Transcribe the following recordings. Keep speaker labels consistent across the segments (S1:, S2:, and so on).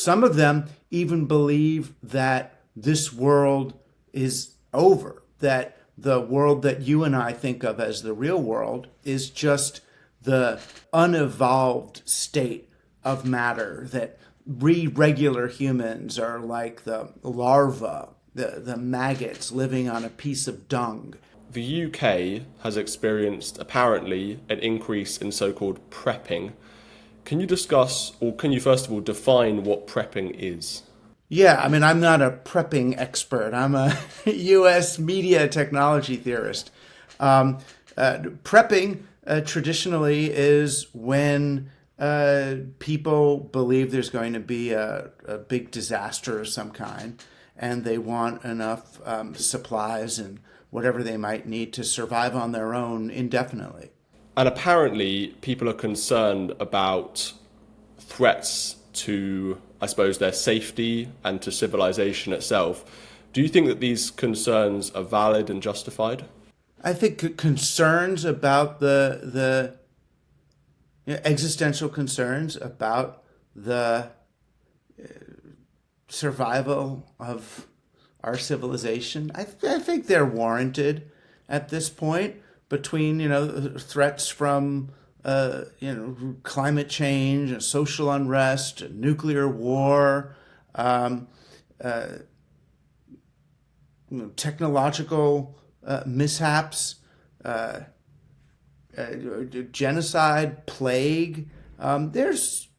S1: Some of them even believe that this world is over, that the world that you and I think of as the real world is just the unevolved state of matter, that regular humans are like the larvae, the maggots living on a piece of dung.
S2: The UK has experienced, apparently, an increase in so-called prepping. Can you discuss, or can you first of all define what prepping is?
S1: Yeah, I mean, I'm not a prepping expert. I'm a US media technology theorist. Prepping traditionally is when people believe there's going to be a big disaster of some kind, and they want enough supplies and whatever they might need to survive on their own indefinitely.
S2: And apparently, people are concerned about threats to, I suppose, their safety and to civilization itself. Do you think that these concerns are valid and justified?
S1: I think concerns about the existential concerns about the survival of our civilization, I think they're warranted at this point, between threats from climate change, social unrest, nuclear war, technological mishaps, genocide, plague. There's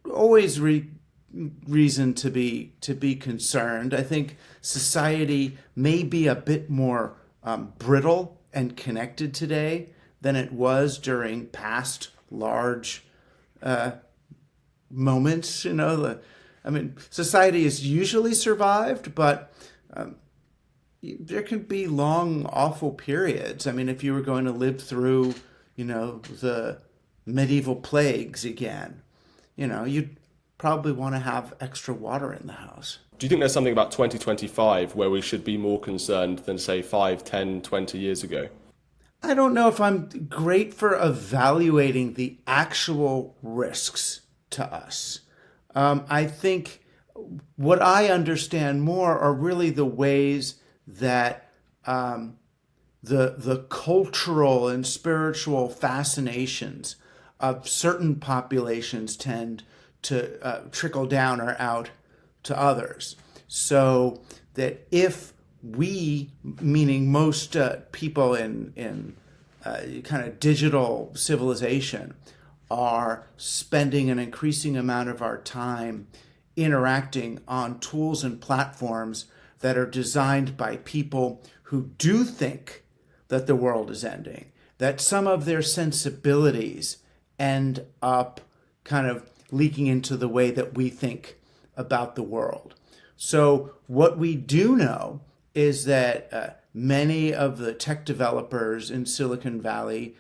S1: always reason to be concerned. I think society may be a bit more brittle and connected today than it was during past large moments. Society has usually survived, but there can be long, awful periods. I mean, if you were going to live through, the medieval plagues again, you'd probably want to have extra water in the house.
S2: Do you think there's something about 2025 where we should be more concerned than, say, 5, 10, 20 years ago?
S1: I don't know if I'm great for evaluating the actual risks to us. I think what I understand more are really the ways that the cultural and spiritual fascinations of certain populations tend to trickle down or out to others. So that if we, meaning most people in kind of digital civilization, are spending an increasing amount of our time interacting on tools and platforms that are designed by people who do think that the world is ending, that some of their sensibilities end up kind of leaking into the way that we think about the world. So what we do know is that many of the tech developers in Silicon Valley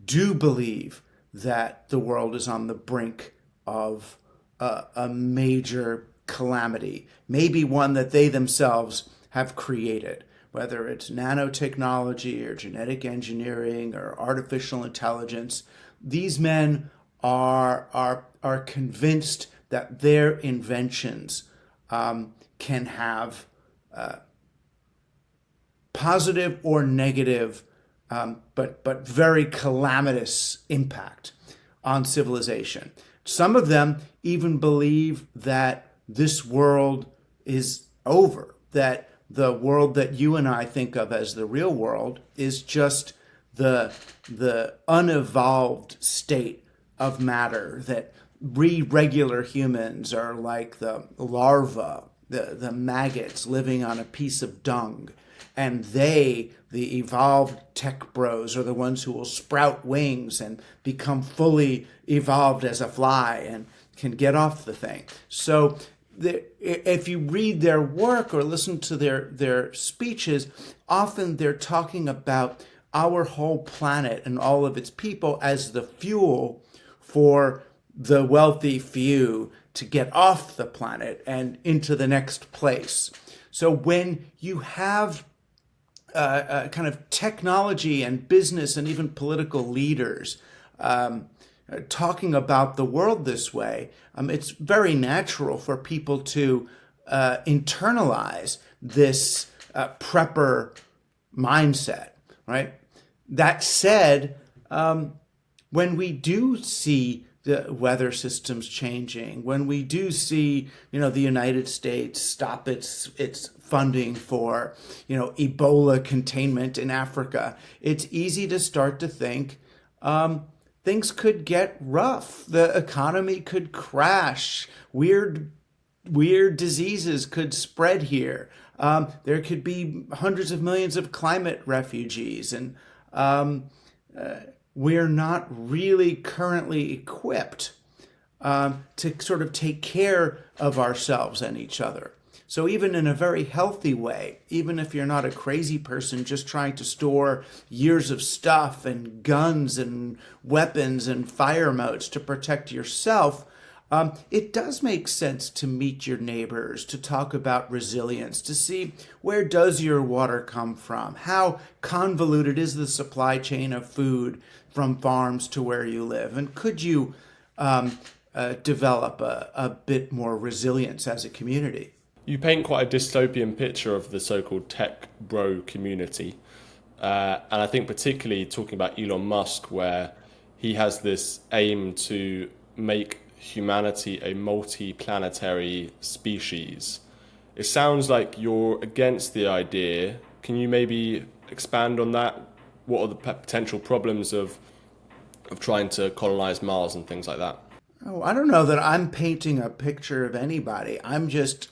S1: do believe that the world is on the brink of a major calamity, maybe one that they themselves have created, whether it's nanotechnology or genetic engineering or artificial intelligence. These men are convinced that their inventions can have positive or negative, but very calamitous impact on civilization. Some of them even believe that this world is over, that the world that you and I think of as the real world is just the unevolved state of matter, that regular humans are like the larvae, the maggots living on a piece of dung, and they, the evolved tech bros, are the ones who will sprout wings and become fully evolved as a fly and can get off the thing. So if you read their work or listen to their speeches, often they're talking about our whole planet and all of its people as the fuel for the wealthy few to get off the planet and into the next place. So when you have kind of technology and business and even political leaders talking about the world this way, it's very natural for people to internalize this prepper mindset, right? That said, when we do see the weather systems changing, when we do see, the United States stop its funding for, Ebola containment in Africa, it's easy to start to think things could get rough. The economy could crash. Weird diseases could spread here. There could be hundreds of millions of climate refugees, and we're not really currently equipped to sort of take care of ourselves and each other. So even in a very healthy way, even if you're not a crazy person just trying to store years of stuff and guns and weapons and fire modes to protect yourself, it does make sense to meet your neighbors, to talk about resilience, to see where does your water come from, how convoluted is the supply chain of food from farms to where you live, and could you develop a bit more resilience as a community?
S2: You paint quite a dystopian picture of the so-called tech bro community. And I think particularly talking about Elon Musk, where he has this aim to make humanity a multi-planetary species. It sounds like you're against the idea. Can you maybe expand on that? What are the potential problems of trying to colonize Mars and things like that?
S1: Oh, I don't know that I'm painting a picture of anybody. I'm just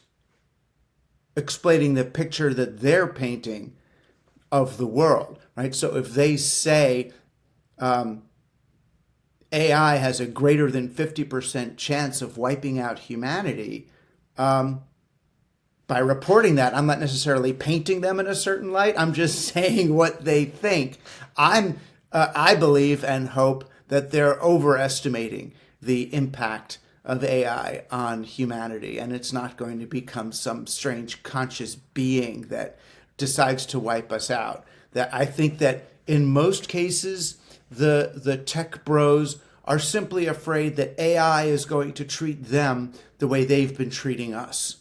S1: explaining the picture that they're painting of the world, right? So if they say AI has a greater than 50% chance of wiping out humanity, by reporting that, I'm not necessarily painting them in a certain light. I'm just saying what they think. I believe and hope that they're overestimating the impact of AI on humanity, and it's not going to become some strange conscious being that decides to wipe us out. That I think that in most cases, the tech bros are simply afraid that AI is going to treat them the way they've been treating us.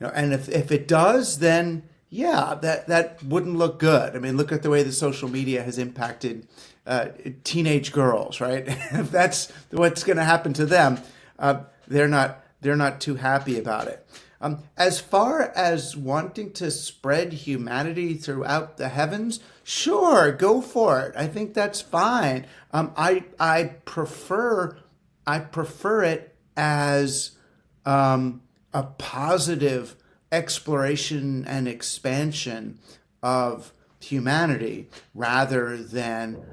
S1: And if it does, then yeah, that wouldn't look good. I mean, look at the way the social media has impacted teenage girls, right? If that's what's going to happen to them, they're not too happy about it. As far as wanting to spread humanity throughout the heavens, sure, go for it. I think that's fine. I prefer it as a positive exploration and expansion of humanity rather than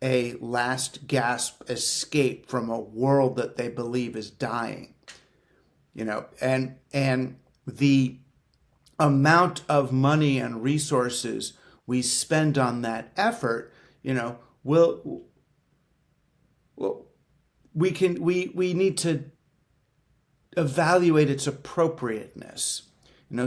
S1: a last gasp escape from a world that they believe is dying. And the amount of money and resources we spend on that effort, we need to evaluate its appropriateness.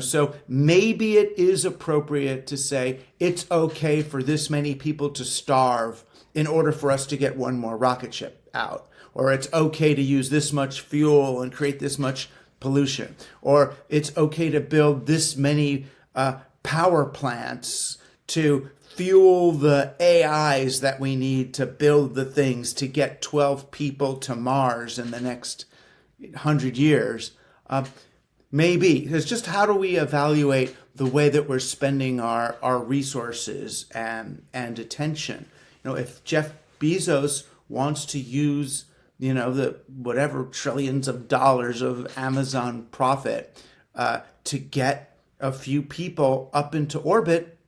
S1: So maybe it is appropriate to say it's okay for this many people to starve in order for us to get one more rocket ship out. Or it's okay to use this much fuel and create this much pollution. Or it's okay to build this many power plants to fuel the AIs that we need to build the things to get 12 people to Mars in the next 100 years. Maybe. Because just how do we evaluate the way that we're spending our resources and attention? If Jeff Bezos wants to use, the whatever trillions of dollars of Amazon profit to get a few people up into orbit,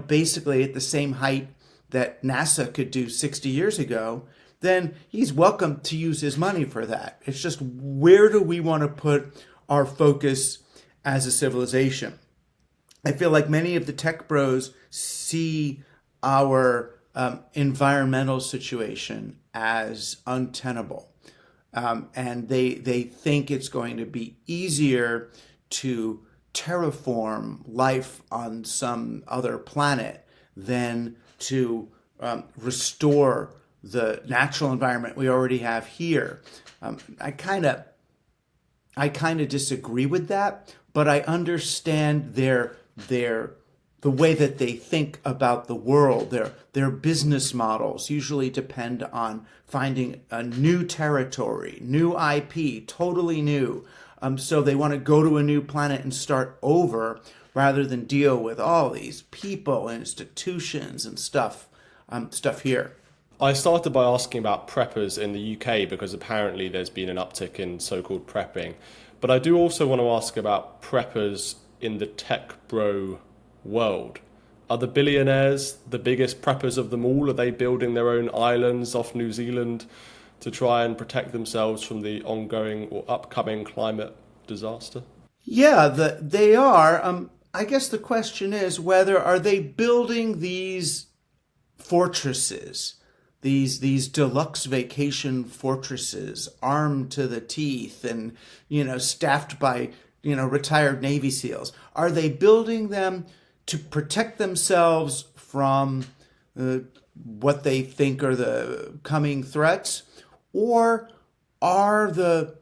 S1: basically at the same height that NASA could do 60 years ago, then he's welcome to use his money for that. It's just, where do we want to put our focus as a civilization? I feel like many of the tech bros see our environmental situation as untenable. And they think it's going to be easier to terraform life on some other planet than to restore the natural environment we already have here. I kind of disagree with that, but I understand the way that they think about the world. Their business models usually depend on finding a new territory, new IP, totally new. So they want to go to a new planet and start over rather than deal with all these people and institutions and stuff here.
S2: I started by asking about preppers in the UK because apparently there's been an uptick in so-called prepping. But I do also want to ask about preppers in the tech bro world. Are the billionaires the biggest preppers of them all? Are they building their own islands off New Zealand to try and protect themselves from the ongoing or upcoming climate disaster?
S1: Yeah, they are. I guess the question is whether are they building these fortresses, these deluxe vacation fortresses, armed to the teeth and staffed by retired Navy SEALs. Are they building them to protect themselves from what they think are the coming threats, or are the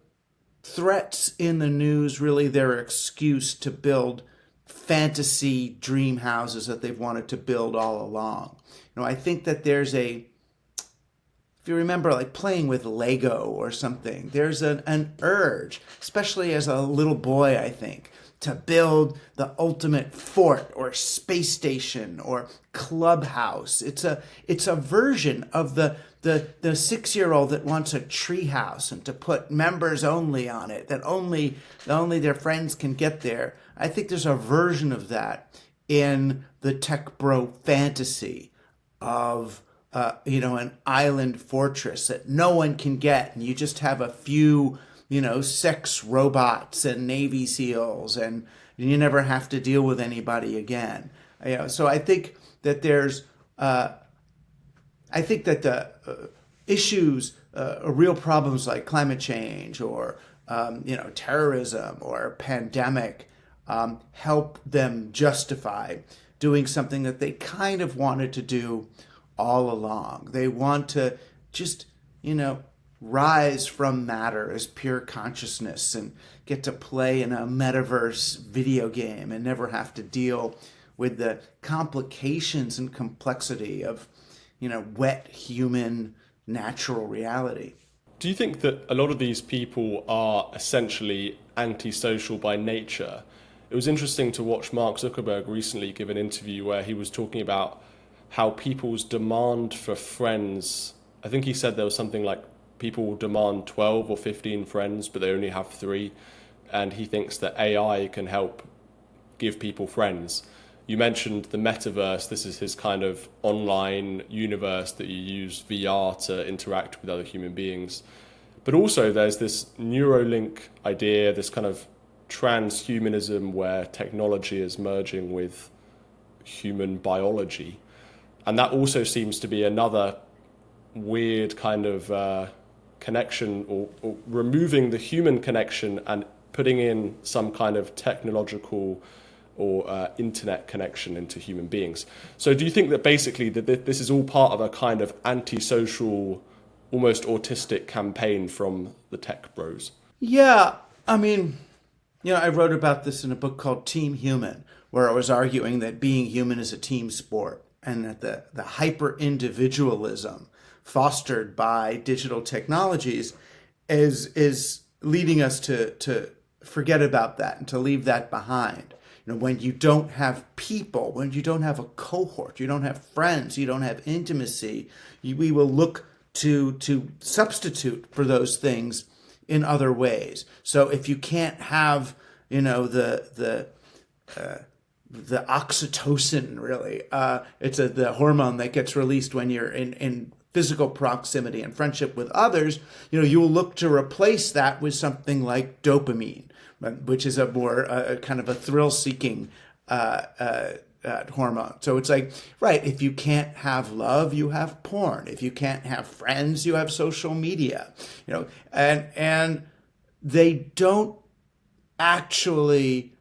S1: threats in the news really their excuse to build fantasy dream houses that they've wanted to build all along? I think that there's if you remember, like playing with Lego or something, there's an urge, especially as a little boy, I think, to build the ultimate fort or space station or clubhouse. It's a version of the 6-year-old that wants a tree house and to put members only on it, that only their friends can get there. I think there's a version of that in the tech bro fantasy of an island fortress that no one can get, and you just have a few sex robots and Navy SEALs, and you never have to deal with anybody again. So I think that there's the issues, real problems like climate change or terrorism or pandemic help them justify doing something that they kind of wanted to do all along. They want to just, rise from matter as pure consciousness and get to play in a metaverse video game and never have to deal with the complications and complexity of, wet human natural reality.
S2: Do you think that a lot of these people are essentially antisocial by nature? It was interesting to watch Mark Zuckerberg recently give an interview where he was talking about how people's demand for friends, I think he said there was something like people demand 12 or 15 friends, but they only have 3. And he thinks that AI can help give people friends. You mentioned the metaverse. This is his kind of online universe that you use VR to interact with other human beings. But also there's this Neuralink idea, this kind of transhumanism where technology is merging with human biology. And that also seems to be another weird kind of connection or removing the human connection and putting in some kind of technological or internet connection into human beings. So do you think that basically that this is all part of a kind of antisocial, almost autistic campaign from the tech bros?
S1: Yeah, I mean, I wrote about this in a book called Team Human, where I was arguing that being human is a team sport and that the hyper-individualism fostered by digital technologies is leading us to forget about that and to leave that behind. When you don't have people, when you don't have a cohort, you don't have friends, you don't have intimacy, we will look to substitute for those things in other ways. So if you can't have, the oxytocin, really, it's the hormone that gets released when you're in physical proximity and friendship with others, you will look to replace that with something like dopamine, which is a more kind of a thrill-seeking hormone. So it's like, right, if you can't have love, you have porn. If you can't have friends, you have social media. And they don't actually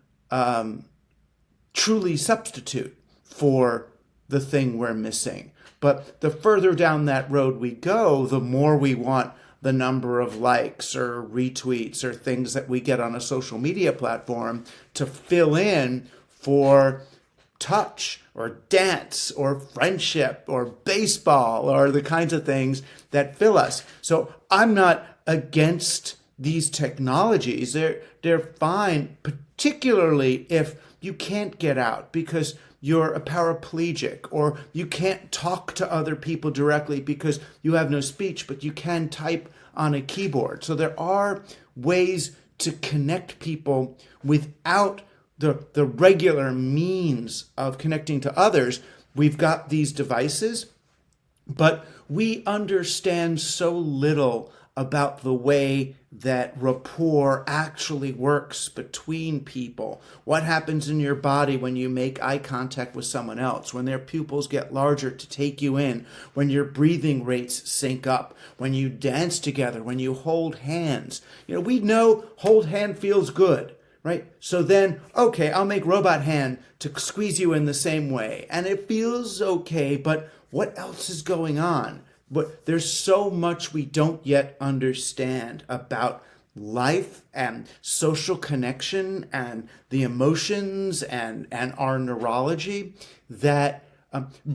S1: truly substitute for the thing we're missing. But the further down that road we go, the more we want the number of likes or retweets or things that we get on a social media platform to fill in for touch or dance or friendship or baseball or the kinds of things that fill us. So I'm not against these technologies. They're fine, particularly if you can't get out because you're a paraplegic, or you can't talk to other people directly because you have no speech, but you can type on a keyboard. So there are ways to connect people without the regular means of connecting to others. We've got these devices, but we understand so little about the way that rapport actually works between people. What happens in your body when you make eye contact with someone else, when their pupils get larger to take you in, when your breathing rates sync up, when you dance together, when you hold hands. We know hold hand feels good, right? So then, okay, I'll make robot hand to squeeze you in the same way. And it feels okay, but what else is going on? But there's so much we don't yet understand about life and social connection and the emotions and our neurology that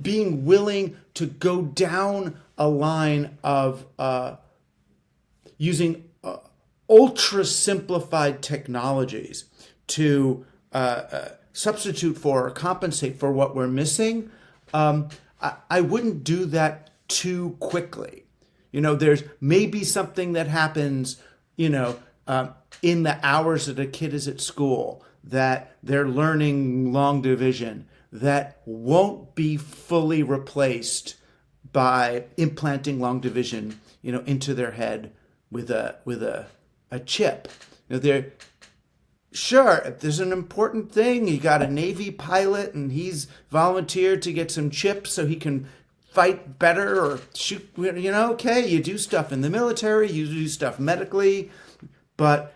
S1: being willing to go down a line of using ultra simplified technologies to substitute for or compensate for what we're missing, I wouldn't do that too quickly. There's maybe something that happens, in the hours that a kid is at school, that they're learning long division, that won't be fully replaced by implanting long division, into their head with a chip. Sure, if there's an important thing, you got a Navy pilot and he's volunteered to get some chips so he can fight better or shoot, okay, you do stuff in the military, you do stuff medically, but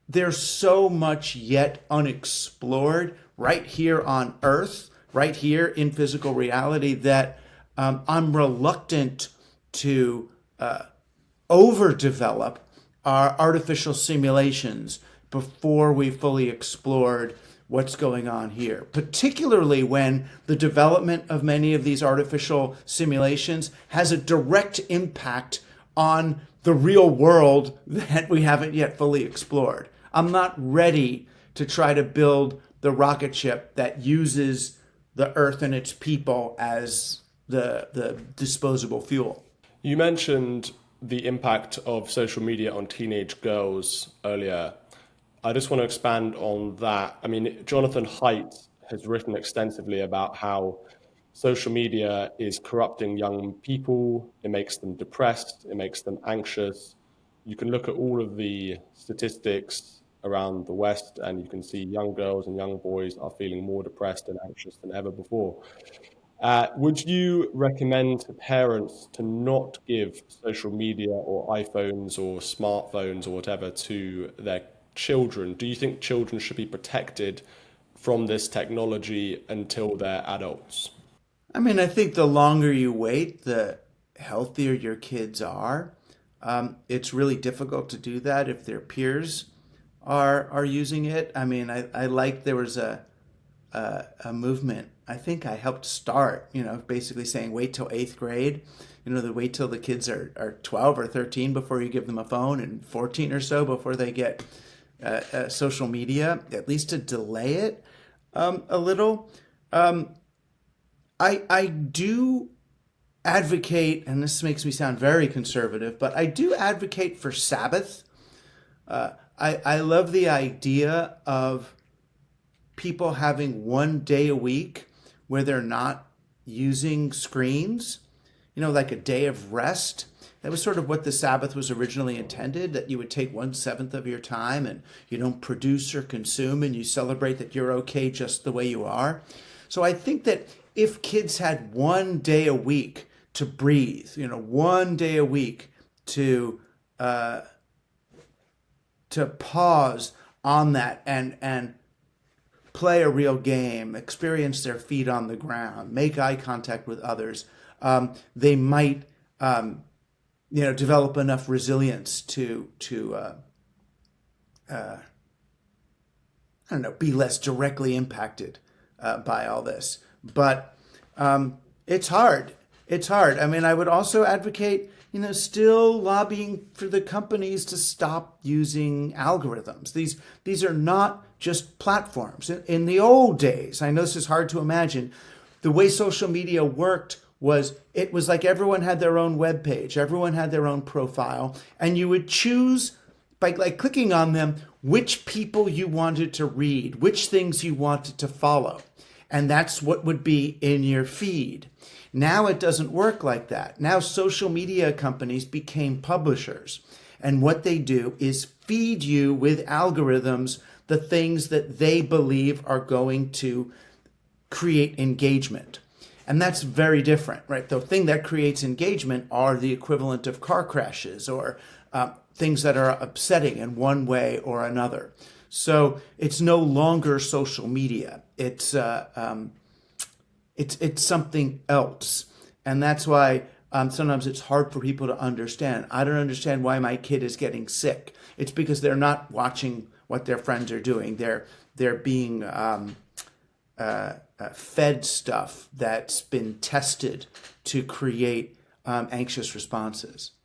S1: there's so much yet unexplored right here on Earth, right here in physical reality, that I'm reluctant to overdevelop our artificial simulations before we fully explored what's going on here, particularly when the development of many of these artificial simulations has a direct impact on the real world that we haven't yet fully explored. I'm not ready to try to build the rocket ship that uses the Earth and its people as the disposable fuel.
S2: You mentioned the impact of social media on teenage girls earlier. I just want to expand on that. I mean, Jonathan Haidt has written extensively about how social media is corrupting young people. It makes them depressed. It makes them anxious. You can look at all of the statistics around the West, and you can see young girls and young boys are feeling more depressed and anxious than ever before. Would you recommend to parents to not give social media or iPhones or smartphones or whatever to their children? Do you think children should be protected from this technology until they're adults?
S1: I mean, I think the longer you wait, the healthier your kids are. It's really difficult to do that if their peers are using it. I mean, I like there was a movement I think I helped start, basically saying wait till 8th grade, wait till the kids are 12 or 13 before you give them a phone, and 14 or so before they get social media, at least to delay it a little. I do advocate, and this makes me sound very conservative, but I do advocate for Sabbath. I love the idea of people having one day a week where they're not using screens, like a day of rest. That was sort of what the Sabbath was originally intended, that you would take 1/7 of your time and you don't produce or consume, and you celebrate that you're okay just the way you are. So I think that if kids had one day a week to breathe, one day a week to pause on that and play a real game, experience their feet on the ground, make eye contact with others, they might, develop enough resilience to be less directly impacted by all this. But it's hard. It's hard. I mean, I would also advocate, still lobbying for the companies to stop using algorithms. These are not just platforms. In the old days, I know this is hard to imagine, the way social media worked it was like everyone had their own web page, everyone had their own profile, and you would choose by clicking on them which people you wanted to read, which things you wanted to follow. And that's what would be in your feed. Now it doesn't work like that. Now social media companies became publishers. And what they do is feed you with algorithms the things that they believe are going to create engagement. And that's very different, right? The thing that creates engagement are the equivalent of car crashes or things that are upsetting in one way or another. So it's no longer social media. It's something else. And that's why sometimes it's hard for people to understand. I don't understand why my kid is getting sick. It's because they're not watching what their friends are doing. They're being fed stuff that's been tested to create anxious responses.